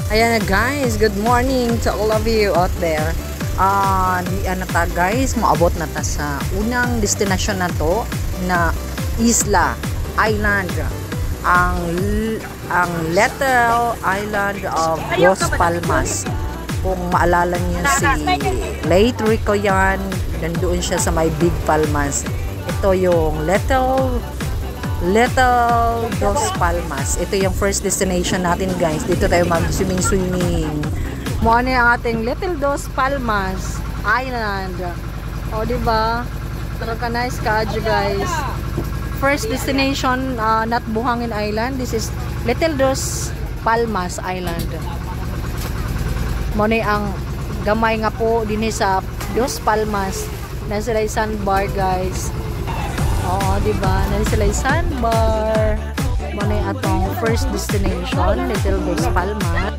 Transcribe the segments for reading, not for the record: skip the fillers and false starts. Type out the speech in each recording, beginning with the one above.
Ayan na guys, good morning to all of you out there. Di na ta guys, maabot na ta sa unang destinasyon na to na isla, island. Ang little island of Dos Palmas. Kung maalala niyo si Late Rico yan, nandoon siya sa may Big Palmas. Ito yung Little Dos Palmas. Ito yung first destination natin guys. Dito tayo mag-swimming. Muna yung ating Little Dos Palmas Island. O diba? Talaga nice kaadyo guys. First destination, not Buhangin Island. This is Little Dos Palmas Island. Muna ang gamay nga po din sa Dos Palmas. Nasa yung sandbar guys. Oo, diba? Nandito sila yung sandbar. Muna yung atong first destination, Little Dos Palmas.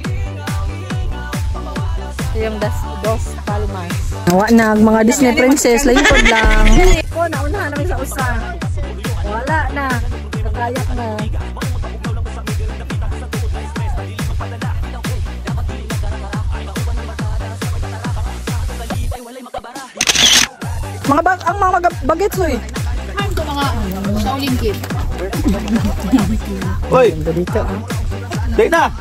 Ito yung Dos Palmas. Nawa na, mga Disney princess, lingkod lang. Ko, naunahan namin sa usa. Wala na. Nakayak na. Ang mga bagets eh. Ito mga Shaolin Kid. Hoy! Dito. Date na!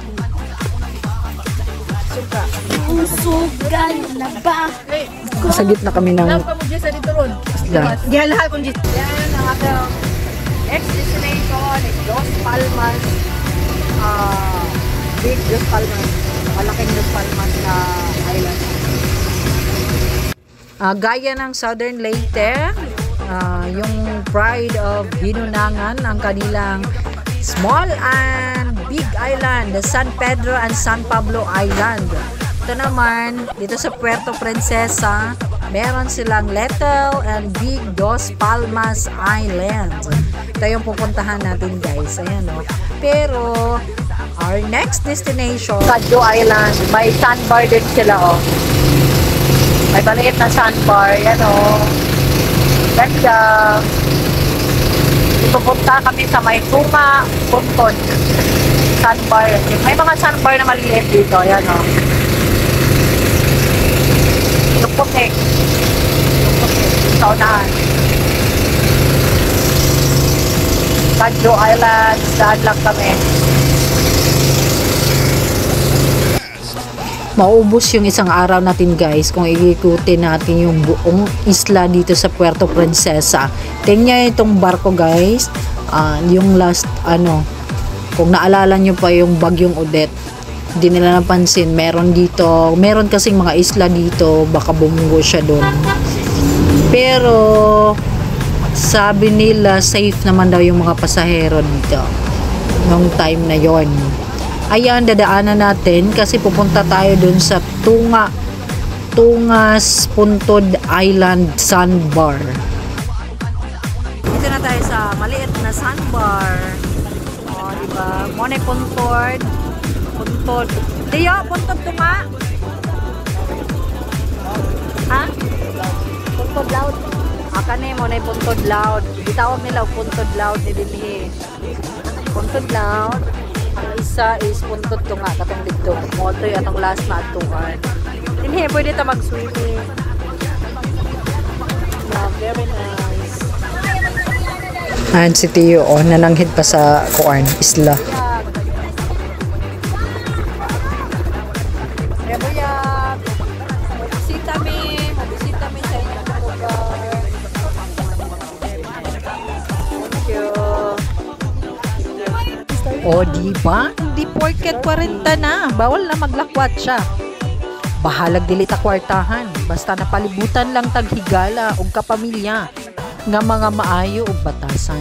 Usugan na ba? Sa gitna kami ng Alam ka mo dyan sa dito ron. isla. Gihalahan ko dyan. Yan ang ating next destination is Dos Palmas. Big Dos Palmas. Malaking Dos Palmas na island. Gaya ng Southern Leyte, yung Pride of Hinunangan, ang kanilang small and big island, the San Pedro and San Pablo Island. Ito naman, dito sa Puerto Princesa, meron silang Little and Big Dos Palmas Island. Ito yung pupuntahan natin guys. Ayan o. Pero, our next destination, Caddo Island. May sandbar din sila o. May maliit na sandbar. Yan o. Ganda. Pupunta kami sa may Tuma, Puntod. Sandbar. May mga sandbar na maliit dito. Yan o. Yung puti. Sa unahan. Caddo Island. Saan lang kami. Maubos yung isang araw natin guys kung iikutin natin yung buong isla dito sa Puerto Princesa. Tingnan itong barko guys. Yung last kung naalala nyo pa yung bagyong Odette, hindi nila napansin, meron kasing mga isla dito, baka bumunggo siya doon. Pero sabi nila safe naman daw yung mga pasahero dito nung time na yon. Ayan, dadaanan natin kasi pupunta tayo dun sa Tungas Puntod Island Sandbar. Dito na tayo sa maliit na sandbar. O, diba? Monay Puntod. Tiyo, Puntod Tunga. Ha? Puntod Loud. Akane, Monay Puntod Loud. Itawag nila Puntod Loud ni Dinhi. Puntod Loud. Ang isa is Puntod Tunga, katong dito. Motoy atong last na atuan. Hindi, pwede ta mag-swimming. Very nice. And si Tio, nananghid pa sa isla. Rebuyag! Mabisita mi sa inyong lugar. Thank you. O diba? Di porket 40 na. Bawal na maglakwat siya. Bahalag dili ta kwartahan. Basta napalibutan lang taghigala o kapamilya nga mga maayo o batasan.